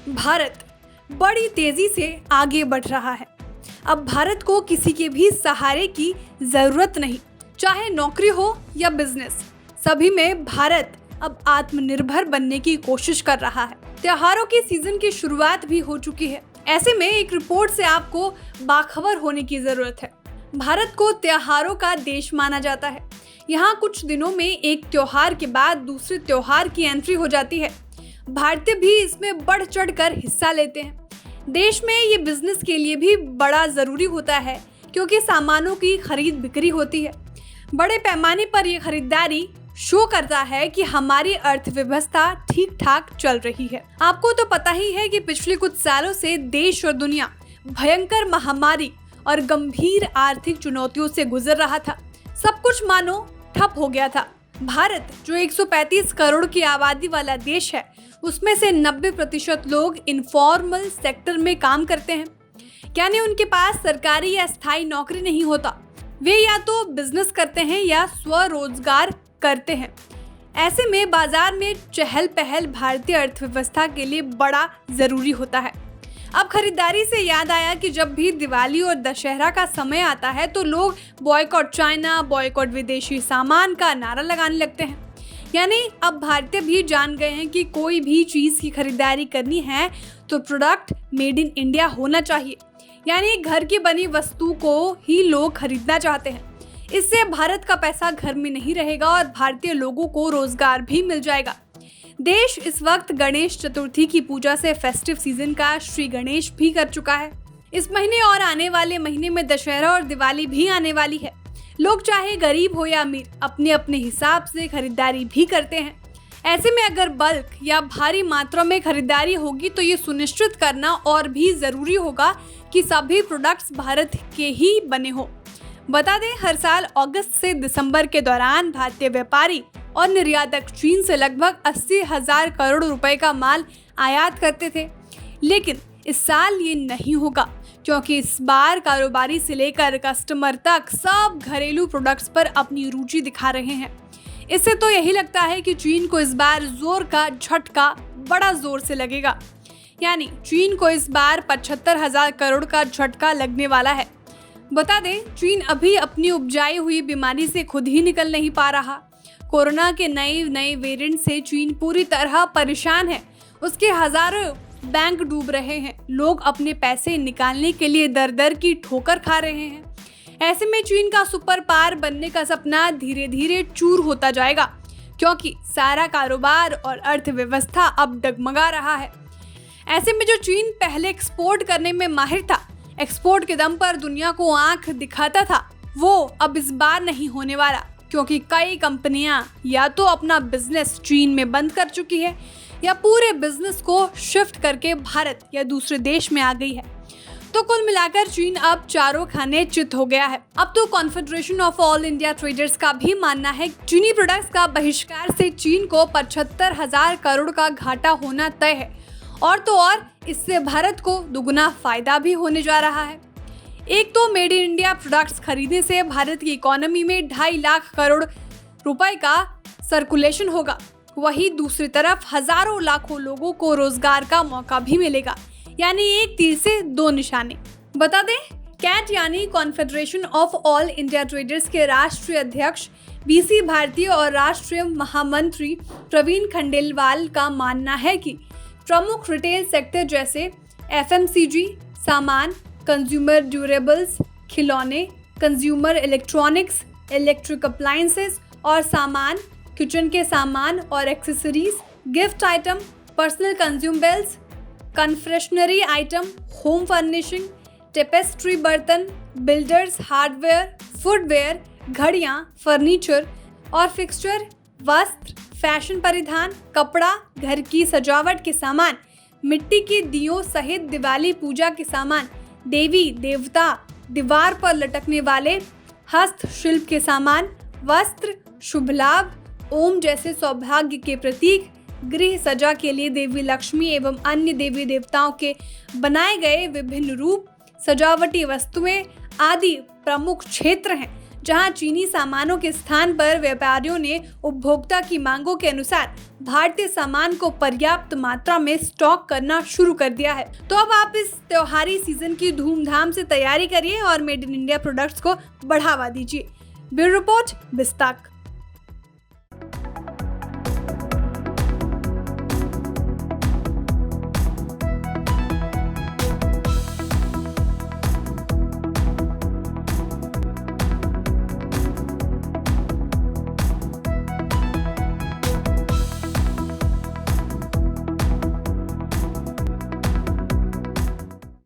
भारत बड़ी तेजी से आगे बढ़ रहा है। अब भारत को किसी के भी सहारे की जरूरत नहीं, चाहे नौकरी हो या बिजनेस, सभी में भारत अब आत्मनिर्भर बनने की कोशिश कर रहा है। त्योहारों की सीजन की शुरुआत भी हो चुकी है। ऐसे में एक रिपोर्ट से आपको बाखबर होने की जरूरत है। भारत को त्योहारों का देश माना जाता है। यहाँ कुछ दिनों में एक त्योहार के बाद दूसरे त्योहार की एंट्री हो जाती है। भारतीय भी इसमें बढ़ चढ़ कर हिस्सा लेते हैं। देश में ये बिजनेस के लिए भी बड़ा जरूरी होता है, क्योंकि सामानों की खरीद बिक्री होती है। बड़े पैमाने पर ये खरीदारी शो करता है कि हमारी अर्थव्यवस्था ठीक ठाक चल रही है। आपको तो पता ही है कि पिछले कुछ सालों से देश और दुनिया भयंकर महामारी और गंभीर आर्थिक चुनौतियों से गुजर रहा था। सब कुछ मानो ठप हो गया था। भारत जो 135 करोड़ की आबादी वाला देश है, उसमें से 90% लोग इनफॉर्मल सेक्टर में काम करते हैं, यानी उनके पास सरकारी या स्थायी नौकरी नहीं होता। वे या तो बिजनेस करते हैं या स्वरोजगार करते हैं। ऐसे में बाजार में चहल पहल भारतीय अर्थव्यवस्था के लिए बड़ा जरूरी होता है। अब खरीदारी से याद आया कि जब भी दिवाली और दशहरा का समय आता है तो लोग बॉयकॉट चाइना, बॉयकॉट विदेशी सामान का नारा लगाने लगते हैं। यानी अब भारतीय भी जान गए हैं कि कोई भी चीज़ की खरीदारी करनी है तो प्रोडक्ट मेड इन इंडिया होना चाहिए, यानी घर की बनी वस्तु को ही लोग खरीदना चाहते हैं। इससे भारत का पैसा घर में नहीं रहेगा और भारतीय लोगों को रोजगार भी मिल जाएगा। देश इस वक्त गणेश चतुर्थी की पूजा से फेस्टिव सीजन का श्री गणेश भी कर चुका है। इस महीने और आने वाले महीने में दशहरा और दिवाली भी आने वाली है। लोग चाहे गरीब हो या अमीर, अपने अपने हिसाब से खरीदारी भी करते हैं। ऐसे में अगर बल्क या भारी मात्रा में खरीदारी होगी तो ये सुनिश्चित करना और भी जरूरी होगा कि सभी प्रोडक्ट्स भारत के ही बने हो। बता दें, हर साल अगस्त से दिसंबर के दौरान भारतीय व्यापारी और निर्यातक चीन से लगभग 80,000 करोड़ रुपए का माल आयात करते थे। लेकिन इस साल ये नहीं होगा, क्योंकि इस बार कारोबारी से लेकर कस्टमर तक सब घरेलू प्रोडक्ट्स पर अपनी रुचि दिखा रहे हैं। इससे तो यही लगता है कि चीन को इस बार जोर का झटका बड़ा जोर से लगेगा। यानी चीन को इस बार 75,000 करोड़ का झटका लगने वाला है। बता दें, चीन अभी अपनी उपजाई हुई बीमारी से खुद ही निकल नहीं पा रहा। कोरोना के नए वेरिएंट से चीन पूरी तरह परेशान है। उसके हजारों बैंक डूब रहे हैं। लोग अपने पैसे निकालने के लिए दर दर की ठोकर खा रहे हैं। ऐसे में चीन का सुपर पावर बनने का सपना धीरे धीरे चूर होता जाएगा, क्योंकि सारा कारोबार और अर्थव्यवस्था अब डगमगा रहा है। ऐसे में जो चीन पहले एक्सपोर्ट करने में माहिर था, एक्सपोर्ट के दम पर दुनिया को आंख दिखाता था, वो अब इस बार नहीं होने वाला, क्योंकि कई कंपनियां या तो अपना बिजनेस चीन में बंद कर चुकी है या पूरे बिजनेस को शिफ्ट करके भारत या दूसरे देश में आ गई है। तो कुल मिलाकर चीन अब चारों खाने चित हो गया है। अब तो confederation of all India traders का भी मानना है चीनी प्रोडक्ट्स का बहिष्कार से चीन को 75,000 करोड़ का घाटा होना तय है, और तो और इससे भारत को दुगुना फायदा भी होने जा रहा है। एक तो मेड इन इंडिया प्रोडक्ट्स खरीदने से भारत की इकोनॉमी में 2.5 लाख करोड़ रुपए का सर्कुलेशन होगा। वहीं दूसरी तरफ हजारों लाखों लोगों को रोजगार का मौका भी मिलेगा, यानी एक तीर से दो निशाने। बता दें, कैट यानी confederation of all India traders के राष्ट्रीय अध्यक्ष बीसी भारती और राष्ट्रीय महामंत्री प्रवीण खंडेलवाल का मानना है कि प्रमुख रिटेल सेक्टर जैसे एफएमसीजी, सामान, कंज्यूमर ड्यूरेबल्स, खिलौने, कंज्यूमर इलेक्ट्रॉनिक्स, इलेक्ट्रिक अप्लायंसेस और सामान, किचन के सामान और accessories, gift item, personal consumables, confectionery item, home furnishing, tapestry बर्तन, बिल्डर्स हार्डवेयर, फुटवेयर, घड़ियां, फर्नीचर और फिक्सचर, वस्त्र, फैशन परिधान, कपड़ा, घर की सजावट के सामान, मिट्टी के दियों सहित दिवाली पूजा के सामान, देवी देवता, दीवार पर लटकने वाले हस्तशिल्प के सामान, वस्त्र, शुभ लाभ, ओम जैसे सौभाग्य के प्रतीक, गृह सजा के लिए देवी लक्ष्मी एवं अन्य देवी देवताओं के बनाए गए विभिन्न रूप, सजावटी वस्तुएं आदि प्रमुख क्षेत्र हैं जहां चीनी सामानों के स्थान पर व्यापारियों ने उपभोक्ता की मांगों के अनुसार भारतीय सामान को पर्याप्त मात्रा में स्टॉक करना शुरू कर दिया है। तो अब आप इस त्योहारी सीजन की धूमधाम से तैयारी करिए और मेड इन इंडिया प्रोडक्ट्स को बढ़ावा दीजिए। Bureau report, बिस्ताक।